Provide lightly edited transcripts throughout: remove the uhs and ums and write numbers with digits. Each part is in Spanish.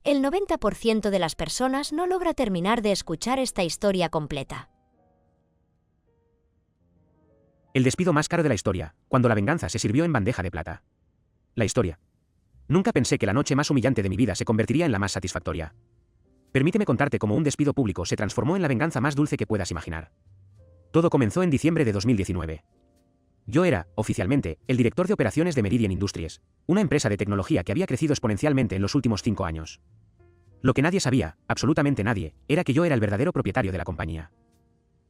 El 90% de las personas no logra terminar de escuchar esta historia completa. El despido más caro de la historia, cuando la venganza se sirvió en bandeja de plata. La historia. Nunca pensé que la noche más humillante de mi vida se convertiría en la más satisfactoria. Permíteme contarte cómo un despido público se transformó en la venganza más dulce que puedas imaginar. Todo comenzó en diciembre de 2019. Yo era, oficialmente, el director de operaciones de Meridian Industries, una empresa de tecnología que había crecido exponencialmente en los últimos 5 años. Lo que nadie sabía, absolutamente nadie, era que yo era el verdadero propietario de la compañía.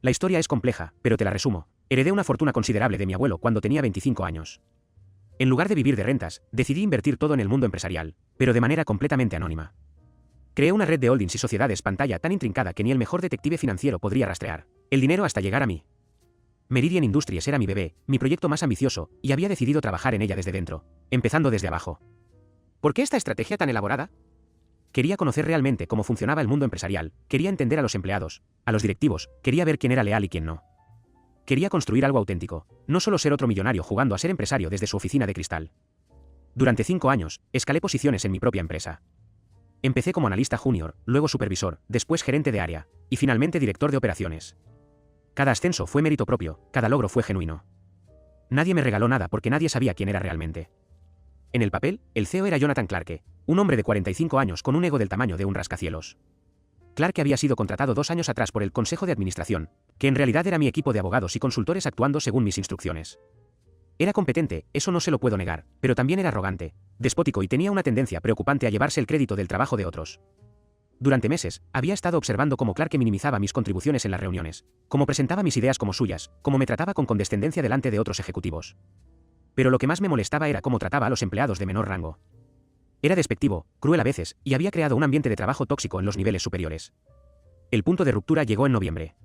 La historia es compleja, pero te la resumo. Heredé una fortuna considerable de mi abuelo cuando tenía 25 años. En lugar de vivir de rentas, decidí invertir todo en el mundo empresarial, pero de manera completamente anónima. Creé una red de holdings y sociedades pantalla tan intrincada que ni el mejor detective financiero podría rastrear el dinero hasta llegar a mí. Meridian Industries era mi bebé, mi proyecto más ambicioso, y había decidido trabajar en ella desde dentro, empezando desde abajo. ¿Por qué esta estrategia tan elaborada? Quería conocer realmente cómo funcionaba el mundo empresarial, quería entender a los empleados, a los directivos, quería ver quién era leal y quién no. Quería construir algo auténtico, no solo ser otro millonario jugando a ser empresario desde su oficina de cristal. Durante 5 años, escalé posiciones en mi propia empresa. Empecé como analista junior, luego supervisor, después gerente de área, y finalmente director de operaciones. Cada ascenso fue mérito propio, cada logro fue genuino. Nadie me regaló nada porque nadie sabía quién era realmente. En el papel, el CEO era Jonathan Clarke, un hombre de 45 años con un ego del tamaño de un rascacielos. Clarke había sido contratado 2 años atrás por el Consejo de Administración, que en realidad era mi equipo de abogados y consultores actuando según mis instrucciones. Era competente, eso no se lo puedo negar, pero también era arrogante, despótico y tenía una tendencia preocupante a llevarse el crédito del trabajo de otros. Durante meses, había estado observando cómo Clarke minimizaba mis contribuciones en las reuniones, cómo presentaba mis ideas como suyas, cómo me trataba con condescendencia delante de otros ejecutivos. Pero lo que más me molestaba era cómo trataba a los empleados de menor rango. Era despectivo, cruel a veces, y había creado un ambiente de trabajo tóxico en los niveles superiores. El punto de ruptura llegó en noviembre.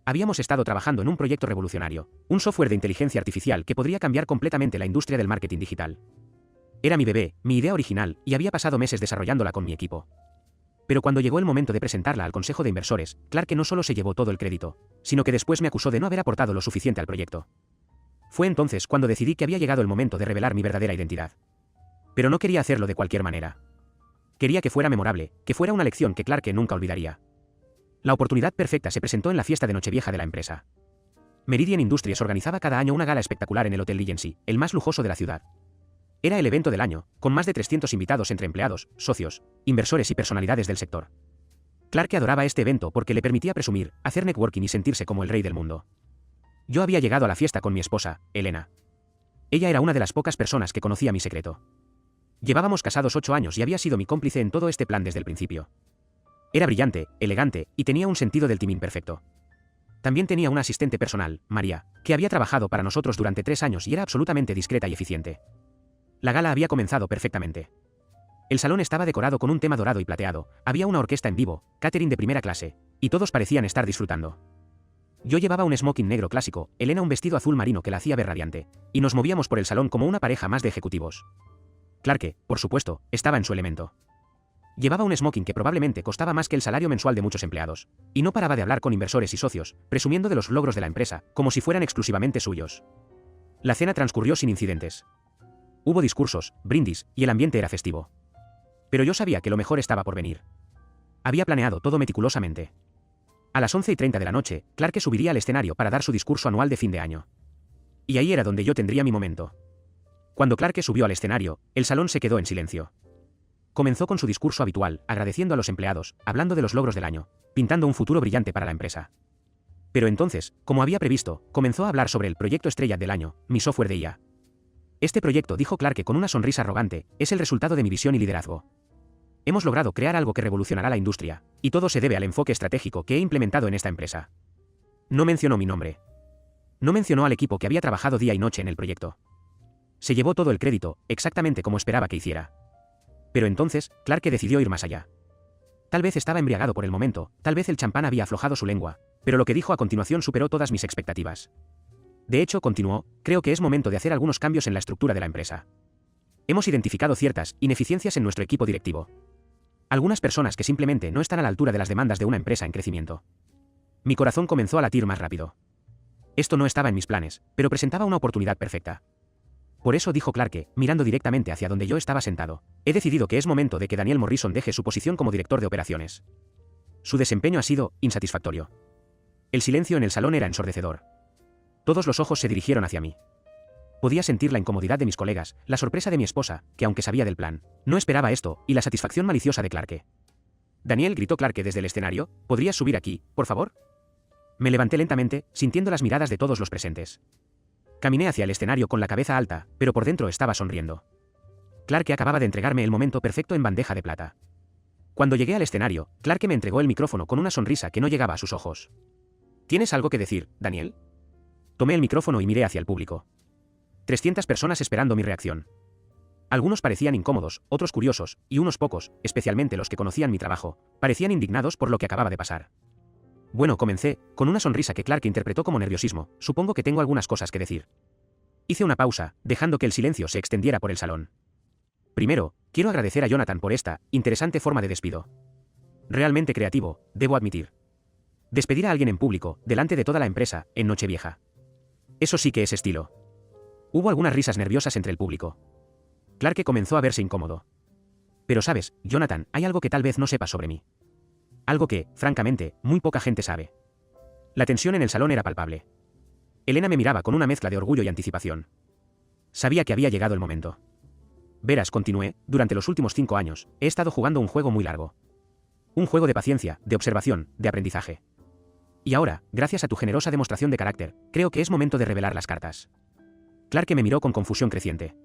Habíamos estado trabajando en un proyecto revolucionario, un software de inteligencia artificial que podría cambiar completamente la industria del marketing digital. Era mi bebé, mi idea original, y había pasado meses desarrollándola con mi equipo. Pero cuando llegó el momento de presentarla al Consejo de Inversores, Clarke no solo se llevó todo el crédito, sino que después me acusó de no haber aportado lo suficiente al proyecto. Fue entonces cuando decidí que había llegado el momento de revelar mi verdadera identidad. Pero no quería hacerlo de cualquier manera. Quería que fuera memorable, que fuera una lección que Clarke nunca olvidaría. La oportunidad perfecta se presentó en la fiesta de Nochevieja de la empresa. Meridian Industries organizaba cada año una gala espectacular en el Hotel Regency, el más lujoso de la ciudad. Era el evento del año, con más de 300 invitados entre empleados, socios, inversores y personalidades del sector. Clarke adoraba este evento porque le permitía presumir, hacer networking y sentirse como el rey del mundo. Yo había llegado a la fiesta con mi esposa, Elena. Ella era una de las pocas personas que conocía mi secreto. Llevábamos casados 8 años y había sido mi cómplice en todo este plan desde el principio. Era brillante, elegante, y tenía un sentido del timing perfecto. También tenía una asistente personal, María, que había trabajado para nosotros durante 3 años y era absolutamente discreta y eficiente. La gala había comenzado perfectamente. El salón estaba decorado con un tema dorado y plateado, había una orquesta en vivo, catering de primera clase, y todos parecían estar disfrutando. Yo llevaba un smoking negro clásico, Elena un vestido azul marino que la hacía ver radiante, y nos movíamos por el salón como una pareja más de ejecutivos. Clarke, por supuesto, estaba en su elemento. Llevaba un smoking que probablemente costaba más que el salario mensual de muchos empleados, y no paraba de hablar con inversores y socios, presumiendo de los logros de la empresa, como si fueran exclusivamente suyos. La cena transcurrió sin incidentes. Hubo discursos, brindis, y el ambiente era festivo. Pero yo sabía que lo mejor estaba por venir. Había planeado todo meticulosamente. A las 11:30 de la noche, Clarke subiría al escenario para dar su discurso anual de fin de año. Y ahí era donde yo tendría mi momento. Cuando Clarke subió al escenario, el salón se quedó en silencio. Comenzó con su discurso habitual, agradeciendo a los empleados, hablando de los logros del año, pintando un futuro brillante para la empresa. Pero entonces, como había previsto, comenzó a hablar sobre el proyecto estrella del año, mi software de IA. Este proyecto, dijo Clarke con una sonrisa arrogante, es el resultado de mi visión y liderazgo. Hemos logrado crear algo que revolucionará la industria, y todo se debe al enfoque estratégico que he implementado en esta empresa. No mencionó mi nombre. No mencionó al equipo que había trabajado día y noche en el proyecto. Se llevó todo el crédito, exactamente como esperaba que hiciera. Pero entonces, Clarke decidió ir más allá. Tal vez estaba embriagado por el momento, tal vez el champán había aflojado su lengua, pero lo que dijo a continuación superó todas mis expectativas. De hecho, continuó, creo que es momento de hacer algunos cambios en la estructura de la empresa. Hemos identificado ciertas ineficiencias en nuestro equipo directivo. Algunas personas que simplemente no están a la altura de las demandas de una empresa en crecimiento. Mi corazón comenzó a latir más rápido. Esto no estaba en mis planes, pero presentaba una oportunidad perfecta. Por eso dijo Clarke, mirando directamente hacia donde yo estaba sentado, He decidido que es momento de que Daniel Morrison deje su posición como director de operaciones. Su desempeño ha sido insatisfactorio. El silencio en el salón era ensordecedor. Todos los ojos se dirigieron hacia mí. Podía sentir la incomodidad de mis colegas, la sorpresa de mi esposa, que aunque sabía del plan, no esperaba esto, y la satisfacción maliciosa de Clarke. Daniel, gritó Clarke desde el escenario, ¿podrías subir aquí, por favor? Me levanté lentamente, sintiendo las miradas de todos los presentes. Caminé hacia el escenario con la cabeza alta, pero por dentro estaba sonriendo. Clarke acababa de entregarme el momento perfecto en bandeja de plata. Cuando llegué al escenario, Clarke me entregó el micrófono con una sonrisa que no llegaba a sus ojos. ¿Tienes algo que decir, Daniel? Tomé el micrófono y miré hacia el público. 300 personas esperando mi reacción. Algunos parecían incómodos, otros curiosos, y unos pocos, especialmente los que conocían mi trabajo, parecían indignados por lo que acababa de pasar. Bueno, comencé, con una sonrisa que Clarke interpretó como nerviosismo, supongo que tengo algunas cosas que decir. Hice una pausa, dejando que el silencio se extendiera por el salón. Primero, quiero agradecer a Jonathan por esta interesante forma de despido. Realmente creativo, debo admitir. Despedir a alguien en público, delante de toda la empresa, en Nochevieja. Eso sí que es estilo. Hubo algunas risas nerviosas entre el público. Clarke comenzó a verse incómodo. Pero sabes, Jonathan, hay algo que tal vez no sepas sobre mí. Algo que, francamente, muy poca gente sabe. La tensión en el salón era palpable. Elena me miraba con una mezcla de orgullo y anticipación. Sabía que había llegado el momento. Verás, continué, durante los últimos 5 años, he estado jugando un juego muy largo. Un juego de paciencia, de observación, de aprendizaje. Y ahora, gracias a tu generosa demostración de carácter, creo que es momento de revelar las cartas. Clarke me miró con confusión creciente.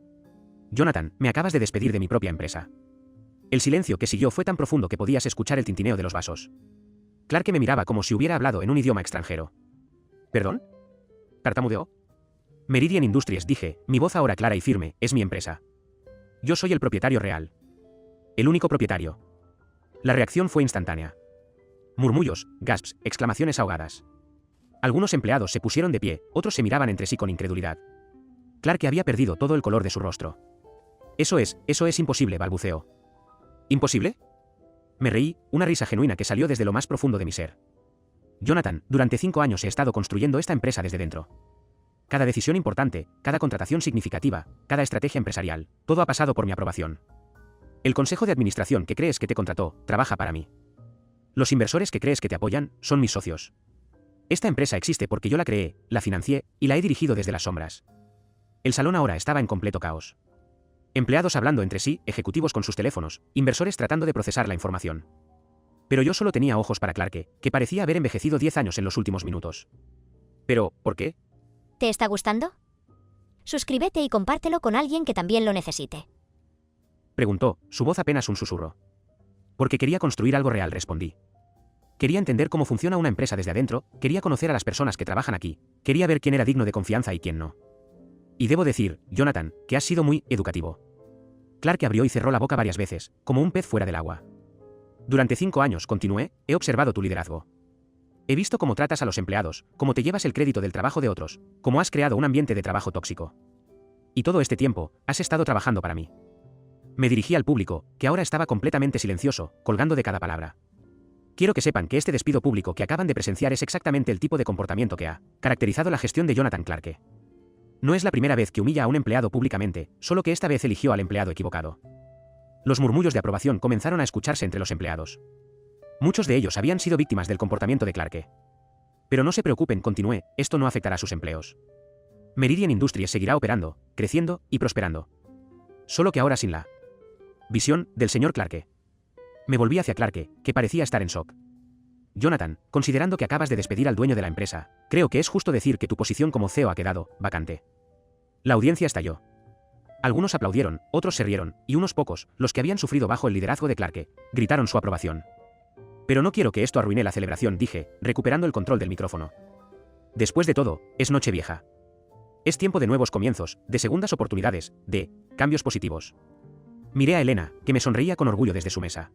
Jonathan, me acabas de despedir de mi propia empresa. El silencio que siguió fue tan profundo que podías escuchar el tintineo de los vasos. Clarke me miraba como si hubiera hablado en un idioma extranjero. ¿Perdón? ¿Tartamudeó? Meridian Industries, dije, mi voz ahora clara y firme, es mi empresa. Yo soy el propietario real. El único propietario. La reacción fue instantánea. Murmullos, gasps, exclamaciones ahogadas. Algunos empleados se pusieron de pie, otros se miraban entre sí con incredulidad. Clarke había perdido todo el color de su rostro. Eso es imposible, balbuceó. ¿Imposible? Me reí, una risa genuina que salió desde lo más profundo de mi ser. Jonathan, durante 5 años he estado construyendo esta empresa desde dentro. Cada decisión importante, cada contratación significativa, cada estrategia empresarial, todo ha pasado por mi aprobación. El consejo de administración que crees que te contrató, trabaja para mí. Los inversores que crees que te apoyan, son mis socios. Esta empresa existe porque yo la creé, la financié, y la he dirigido desde las sombras. El salón ahora estaba en completo caos. Empleados hablando entre sí, ejecutivos con sus teléfonos, inversores tratando de procesar la información. Pero yo solo tenía ojos para Clarke, que parecía haber envejecido 10 años en los últimos minutos. Pero, ¿por qué? ¿Te está gustando? Suscríbete y compártelo con alguien que también lo necesite. Preguntó, su voz apenas un susurro. Porque quería construir algo real, respondí. Quería entender cómo funciona una empresa desde adentro, quería conocer a las personas que trabajan aquí, quería ver quién era digno de confianza y quién no. Y debo decir, Jonathan, que has sido muy educativo. Clarke abrió y cerró la boca varias veces, como un pez fuera del agua. Durante 5 años, continué, he observado tu liderazgo. He visto cómo tratas a los empleados, cómo te llevas el crédito del trabajo de otros, cómo has creado un ambiente de trabajo tóxico. Y todo este tiempo, has estado trabajando para mí. Me dirigí al público, que ahora estaba completamente silencioso, colgando de cada palabra. Quiero que sepan que este despido público que acaban de presenciar es exactamente el tipo de comportamiento que ha caracterizado la gestión de Jonathan Clarke. No es la primera vez que humilla a un empleado públicamente, solo que esta vez eligió al empleado equivocado. Los murmullos de aprobación comenzaron a escucharse entre los empleados. Muchos de ellos habían sido víctimas del comportamiento de Clarke. Pero no se preocupen, continué, esto no afectará a sus empleos. Meridian Industries seguirá operando, creciendo y prosperando. Solo que ahora sin la visión del señor Clarke. Me volví hacia Clarke, que parecía estar en shock. Jonathan, considerando que acabas de despedir al dueño de la empresa, creo que es justo decir que tu posición como CEO ha quedado vacante. La audiencia estalló. Algunos aplaudieron, otros se rieron, y unos pocos, los que habían sufrido bajo el liderazgo de Clarke, gritaron su aprobación. Pero no quiero que esto arruine la celebración, dije, recuperando el control del micrófono. Después de todo, es Nochevieja. Es tiempo de nuevos comienzos, de segundas oportunidades, de cambios positivos. Miré a Elena, que me sonreía con orgullo desde su mesa.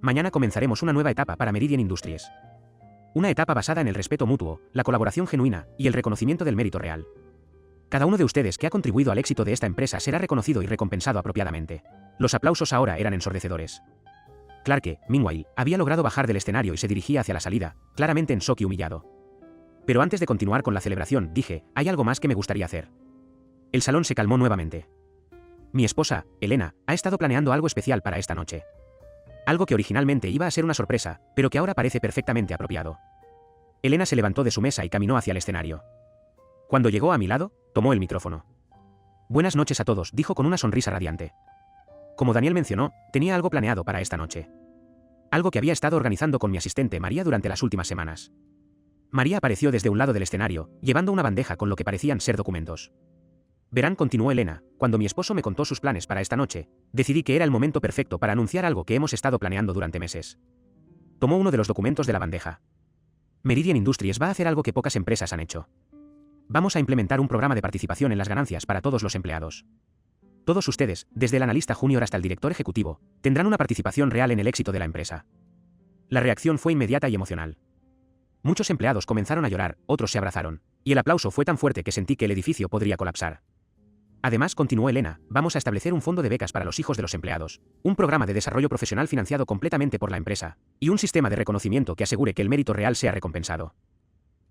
Mañana comenzaremos una nueva etapa para Meridian Industries. Una etapa basada en el respeto mutuo, la colaboración genuina y el reconocimiento del mérito real. Cada uno de ustedes que ha contribuido al éxito de esta empresa será reconocido y recompensado apropiadamente. Los aplausos ahora eran ensordecedores. Clarke, meanwhile, había logrado bajar del escenario y se dirigía hacia la salida, claramente en shock y humillado. Pero antes de continuar con la celebración, dije, hay algo más que me gustaría hacer. El salón se calmó nuevamente. Mi esposa, Elena, ha estado planeando algo especial para esta noche. Algo que originalmente iba a ser una sorpresa, pero que ahora parece perfectamente apropiado. Elena se levantó de su mesa y caminó hacia el escenario. Cuando llegó a mi lado, tomó el micrófono. Buenas noches a todos, dijo con una sonrisa radiante. Como Daniel mencionó, tenía algo planeado para esta noche. Algo que había estado organizando con mi asistente María durante las últimas semanas. María apareció desde un lado del escenario, llevando una bandeja con lo que parecían ser documentos. Verán, continuó Elena, cuando mi esposo me contó sus planes para esta noche, decidí que era el momento perfecto para anunciar algo que hemos estado planeando durante meses. Tomó uno de los documentos de la bandeja. Meridian Industries va a hacer algo que pocas empresas han hecho. Vamos a implementar un programa de participación en las ganancias para todos los empleados. Todos ustedes, desde el analista junior hasta el director ejecutivo, tendrán una participación real en el éxito de la empresa. La reacción fue inmediata y emocional. Muchos empleados comenzaron a llorar, otros se abrazaron, y el aplauso fue tan fuerte que sentí que el edificio podría colapsar. Además, continuó Elena, vamos a establecer un fondo de becas para los hijos de los empleados, un programa de desarrollo profesional financiado completamente por la empresa, y un sistema de reconocimiento que asegure que el mérito real sea recompensado.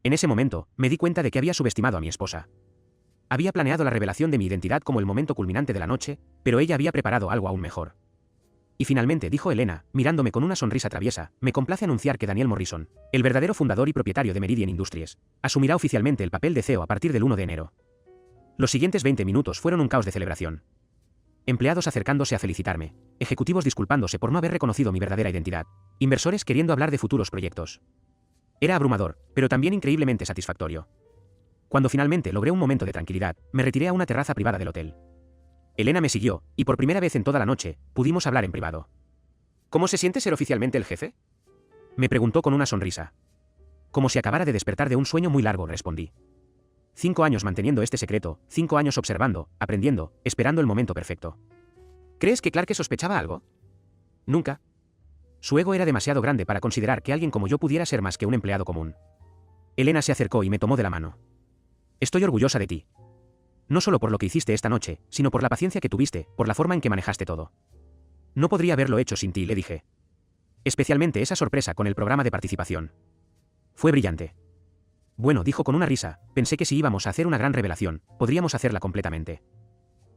En ese momento, me di cuenta de que había subestimado a mi esposa. Había planeado la revelación de mi identidad como el momento culminante de la noche, pero ella había preparado algo aún mejor. Y finalmente, dijo Elena, mirándome con una sonrisa traviesa, me complace anunciar que Daniel Morrison, el verdadero fundador y propietario de Meridian Industries, asumirá oficialmente el papel de CEO a partir del 1 de enero. Los siguientes 20 minutos fueron un caos de celebración. Empleados acercándose a felicitarme, ejecutivos disculpándose por no haber reconocido mi verdadera identidad, inversores queriendo hablar de futuros proyectos. Era abrumador, pero también increíblemente satisfactorio. Cuando finalmente logré un momento de tranquilidad, me retiré a una terraza privada del hotel. Elena me siguió, y por primera vez en toda la noche, pudimos hablar en privado. ¿Cómo se siente ser oficialmente el jefe?, me preguntó con una sonrisa. Como si acabara de despertar de un sueño muy largo, respondí. 5 años manteniendo este secreto, 5 años observando, aprendiendo, esperando el momento perfecto. ¿Crees que Clarke sospechaba algo? Nunca. Su ego era demasiado grande para considerar que alguien como yo pudiera ser más que un empleado común. Elena se acercó y me tomó de la mano. Estoy orgullosa de ti. No solo por lo que hiciste esta noche, sino por la paciencia que tuviste, por la forma en que manejaste todo. No podría haberlo hecho sin ti, le dije. Especialmente esa sorpresa con el programa de participación. Fue brillante. Bueno, dijo con una risa, pensé que si íbamos a hacer una gran revelación, podríamos hacerla completamente.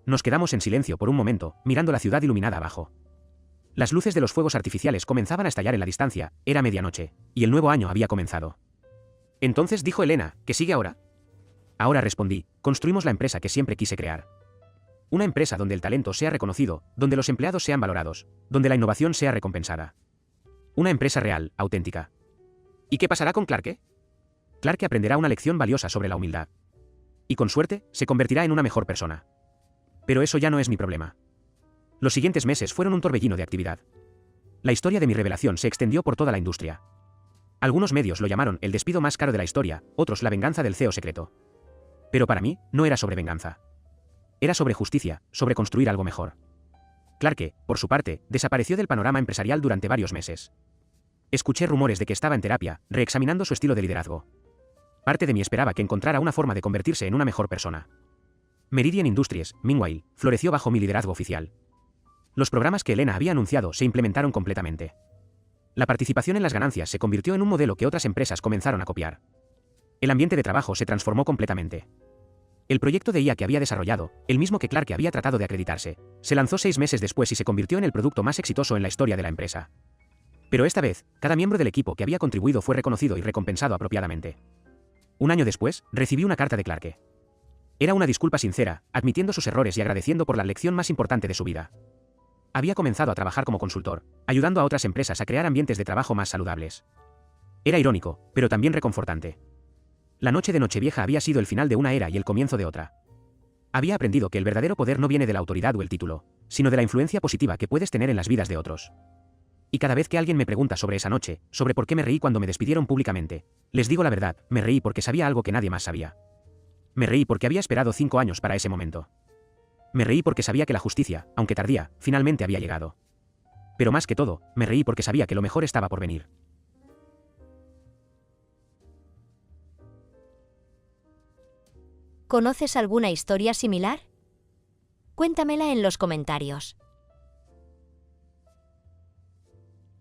Nos quedamos en silencio por un momento, mirando la ciudad iluminada abajo. Las luces de los fuegos artificiales comenzaban a estallar en la distancia, era medianoche, y el nuevo año había comenzado. Entonces, dijo Elena, ¿qué sigue ahora? Ahora, respondí, construimos la empresa que siempre quise crear. Una empresa donde el talento sea reconocido, donde los empleados sean valorados, donde la innovación sea recompensada. Una empresa real, auténtica. ¿Y qué pasará con Clarke? Clarke aprenderá una lección valiosa sobre la humildad. Y con suerte, se convertirá en una mejor persona. Pero eso ya no es mi problema. Los siguientes meses fueron un torbellino de actividad. La historia de mi revelación se extendió por toda la industria. Algunos medios lo llamaron el despido más caro de la historia, otros la venganza del CEO secreto. Pero para mí, no era sobre venganza. Era sobre justicia, sobre construir algo mejor. Clarke, por su parte, desapareció del panorama empresarial durante varios meses. Escuché rumores de que estaba en terapia, reexaminando su estilo de liderazgo. Parte de mí esperaba que encontrara una forma de convertirse en una mejor persona. Meridian Industries, meanwhile, floreció bajo mi liderazgo oficial. Los programas que Elena había anunciado se implementaron completamente. La participación en las ganancias se convirtió en un modelo que otras empresas comenzaron a copiar. El ambiente de trabajo se transformó completamente. El proyecto de IA que había desarrollado, el mismo que Clarke había tratado de acreditarse, se lanzó 6 meses después y se convirtió en el producto más exitoso en la historia de la empresa. Pero esta vez, cada miembro del equipo que había contribuido fue reconocido y recompensado apropiadamente. Un año después, recibí una carta de Clarke. Era una disculpa sincera, admitiendo sus errores y agradeciendo por la lección más importante de su vida. Había comenzado a trabajar como consultor, ayudando a otras empresas a crear ambientes de trabajo más saludables. Era irónico, pero también reconfortante. La noche de Nochevieja había sido el final de una era y el comienzo de otra. Había aprendido que el verdadero poder no viene de la autoridad o el título, sino de la influencia positiva que puedes tener en las vidas de otros. Y cada vez que alguien me pregunta sobre esa noche, sobre por qué me reí cuando me despidieron públicamente, les digo la verdad, me reí porque sabía algo que nadie más sabía. Me reí porque había esperado 5 años para ese momento. Me reí porque sabía que la justicia, aunque tardía, finalmente había llegado. Pero más que todo, me reí porque sabía que lo mejor estaba por venir. ¿Conoces alguna historia similar? Cuéntamela en los comentarios.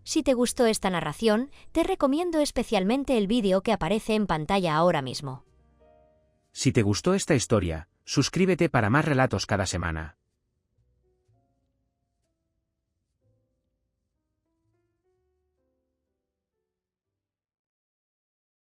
Si te gustó esta narración, te recomiendo especialmente el vídeo que aparece en pantalla ahora mismo. Si te gustó esta historia, suscríbete para más relatos cada semana.